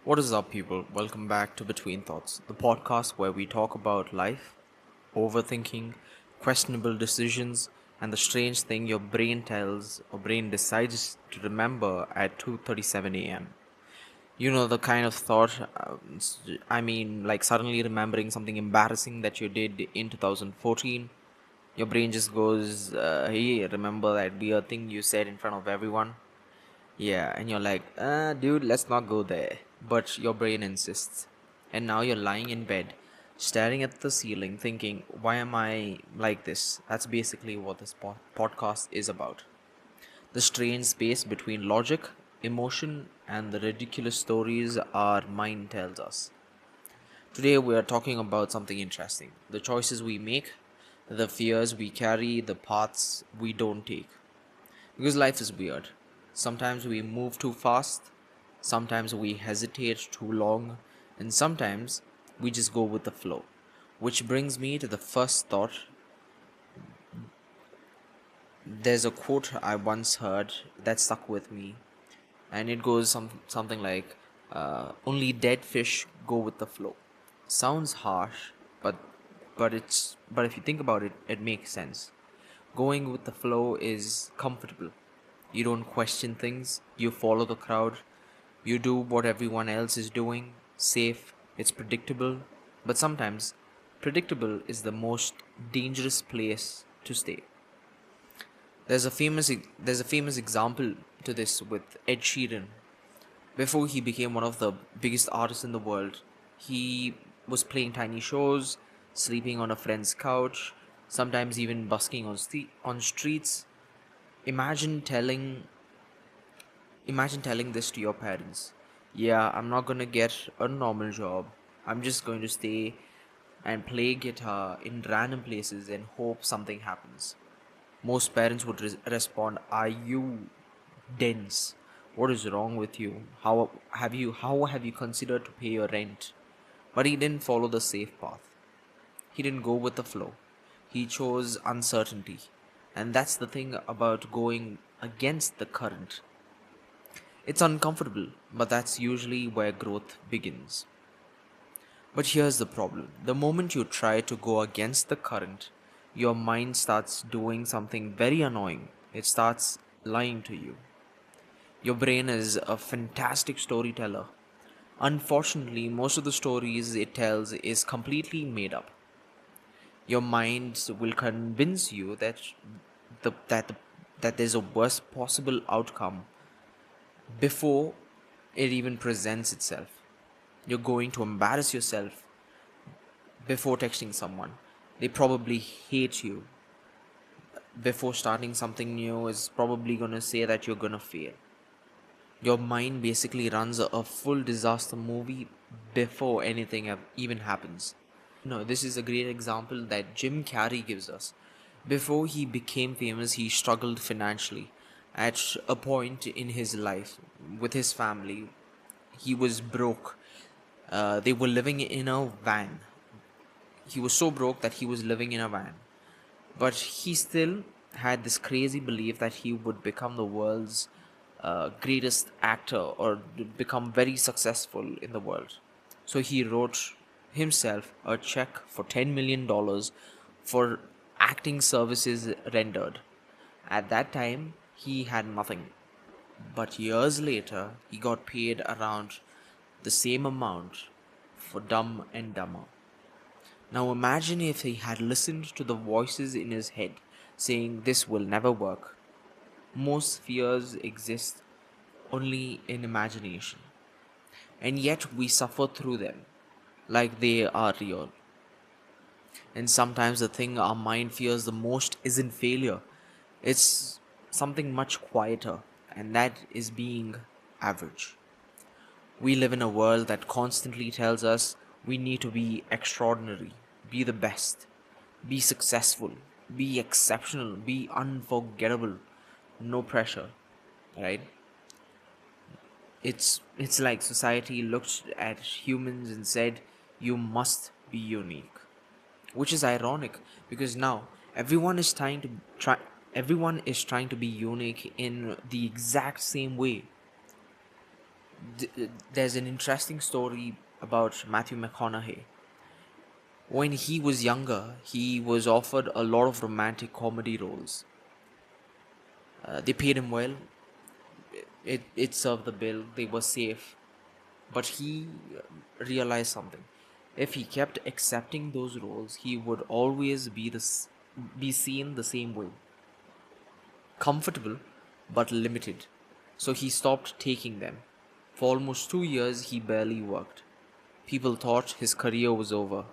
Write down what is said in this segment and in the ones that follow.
What is up, people? Welcome back to Between Thoughts, the podcast where we talk about life, overthinking, questionable decisions, and the strange thing your brain tells or brain decides to remember at 2:37 a.m. You know the kind of thought, like suddenly remembering something embarrassing that you did in 2014. Your brain just goes, "Hey, remember that weird thing you said in front of everyone?" Yeah, and you're like, dude, let's not go there. But your brain insists. And now you're lying in bed, staring at the ceiling, thinking, why am I like this? That's basically what this podcast is about. The strange space between logic, emotion, and the ridiculous stories our mind tells us. Today, we are talking about something interesting: the choices we make, the fears we carry, the paths we don't take. Because life is weird. Sometimes we move too fast, sometimes we hesitate too long, and sometimes we just go with the flow. Which brings me to the first thought. There's a quote I once heard that stuck with me, and it goes something like, "Only dead fish go with the flow." Sounds harsh, but but if you think about it, it makes sense. Going with the flow is comfortable. You don't question things, you follow the crowd, you do what everyone else is doing, safe, it's predictable, but sometimes predictable is the most dangerous place to stay. There's a famous example to this with Ed Sheeran. Before he became one of the biggest artists in the world, he was playing tiny shows, sleeping on a friend's couch, sometimes even busking on streets. Imagine telling Imagine telling this to your parents. Yeah, I'm not gonna get a normal job. I'm just going to stay and play guitar in random places and hope something happens. Most parents would respond, "Are you dense? What is wrong with you? How have you considered to pay your rent?" But he didn't follow the safe path. He didn't go with the flow. He chose uncertainty. And that's the thing about going against the current. It's uncomfortable, but that's usually where growth begins. But here's the problem: the moment you try to go against the current, your mind starts doing something very annoying. It starts lying to you. Your brain is a fantastic storyteller. Unfortunately, most of the stories it tells is completely made up. Your mind will convince you the, that, the, that there's a worst possible outcome before it even presents itself. You're going to embarrass yourself before texting someone. They probably hate you. Before starting something new is probably going to say that you're going to fail. Your mind basically runs a full disaster movie before anything even happens. This is a great example that Jim Carrey gives us. Before he became famous, he struggled financially. At a point in his life with his family, he was broke. They were living in a van. He was so broke that he was living in a van. But he still had this crazy belief that he would become the world's greatest actor or become very successful in the world. So he wrote himself a check for $10 million for acting services rendered. At that time, he had nothing. But years later, he got paid around the same amount for Dumb and Dumber. Now imagine if he had listened to the voices in his head saying this will never work. Most fears exist only in imagination, and yet we suffer through them like they are real. And sometimes the thing our mind fears the most isn't failure, it's something much quieter, and that is being average. We live in a world that constantly tells us we need to be extraordinary, be the best, be successful, be exceptional, be unforgettable, no pressure, right? It's like society looked at humans and said, "You must be unique," which is ironic because now everyone is trying to be unique in the exact same way. There's an interesting story about Matthew McConaughey. When he was younger, he was offered a lot of romantic comedy roles. They paid him well, it served the bill, they were safe. But he realized something. If he kept accepting those roles, he would always be seen the same way, comfortable but limited. So he stopped taking them. For almost 2 years, he barely worked. People thought his career was over.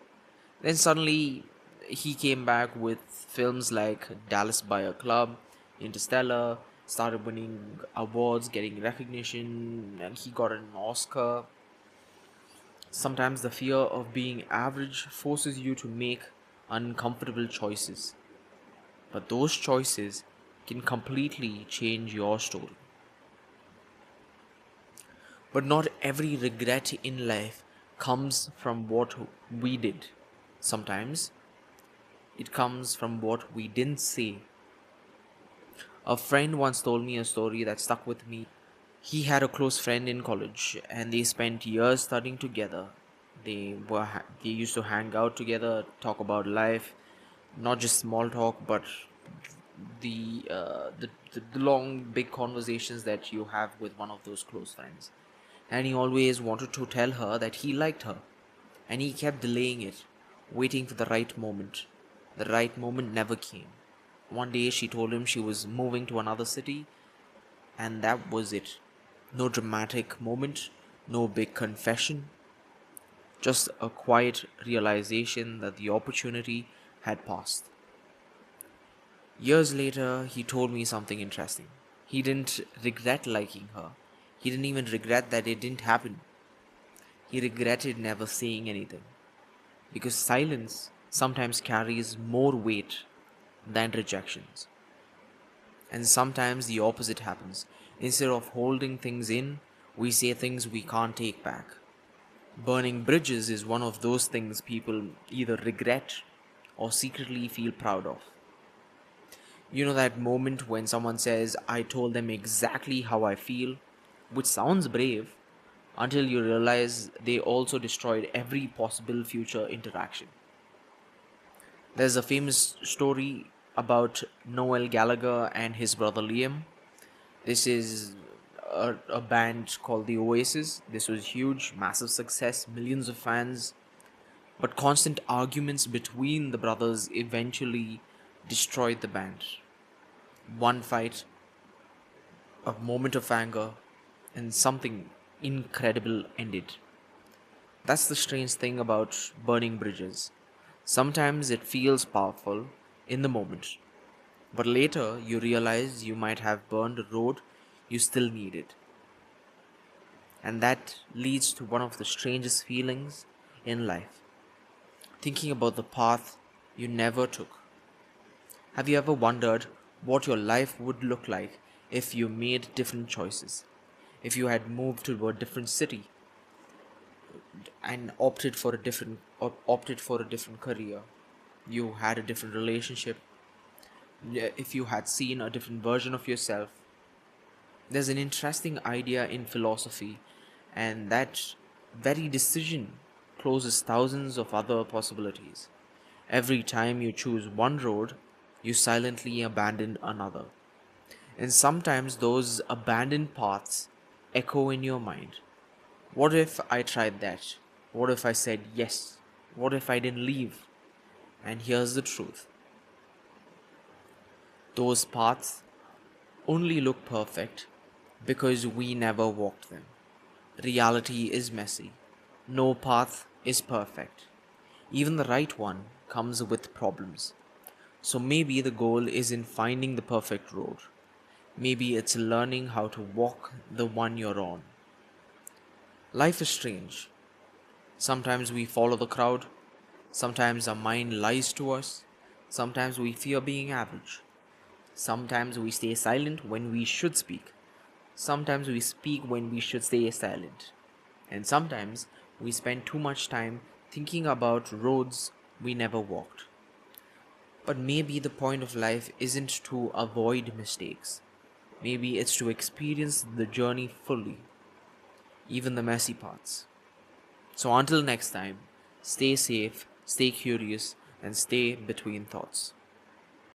Then suddenly, he came back with films like Dallas Buyer Club, Interstellar, started winning awards, getting recognition, and he got an Oscar. Sometimes the fear of being average forces you to make uncomfortable choices, but those choices can completely change your story. But not every regret in life comes from what we did. Sometimes it comes from what we didn't say. A friend once told me a story that stuck with me. He had a close friend in college and they spent years studying together. They used to hang out together, talk about life, not just small talk, but the long big conversations that you have with one of those close friends. And he always wanted to tell her that he liked her, and he kept delaying it, waiting for the right moment. The right moment never came. One day she told him she was moving to another city, and that was it. No dramatic moment, no big confession, just a quiet realization that the opportunity had passed. Years later, he told me something interesting. He didn't regret liking her. He didn't even regret that it didn't happen. He regretted never saying anything. Because silence sometimes carries more weight than rejections. And sometimes the opposite happens. Instead of holding things in, we say things we can't take back. Burning bridges is one of those things people either regret or secretly feel proud of. You know that moment when someone says, I told them exactly how I feel, which sounds brave, until you realize they also destroyed every possible future interaction. There's a famous story about Noel Gallagher and his brother Liam. This is a band called the Oasis. This was huge, massive success, millions of fans. But constant arguments between the brothers eventually destroyed the band. One fight, a moment of anger, and something incredible ended. That's the strange thing about burning bridges. Sometimes it feels powerful in the moment, but later you realize you might have burned a road you still needed. And that leads to one of the strangest feelings in life, thinking about the path you never took. Have you ever wondered what your life would look like if you made different choices? If you had moved to a different city and opted for a different career, you had a different relationship, if you had seen a different version of yourself. There's an interesting idea in philosophy, and that very decision closes thousands of other possibilities. Every time you choose one road, you silently abandon another. And sometimes those abandoned paths echo in your mind. What if I tried that? What if I said yes? What if I didn't leave? And here's the truth, those paths only look perfect because we never walked them. Reality is messy. No path is perfect. Even the right one comes with problems. So maybe the goal isn't finding the perfect road. Maybe it's learning how to walk the one you're on. Life is strange. Sometimes we follow the crowd. Sometimes our mind lies to us. Sometimes we fear being average. Sometimes we stay silent when we should speak. Sometimes we speak when we should stay silent. And sometimes we spend too much time thinking about roads we never walked. But maybe the point of life isn't to avoid mistakes. Maybe it's to experience the journey fully. even the messy parts. So until next time, stay safe, stay curious, and stay between thoughts.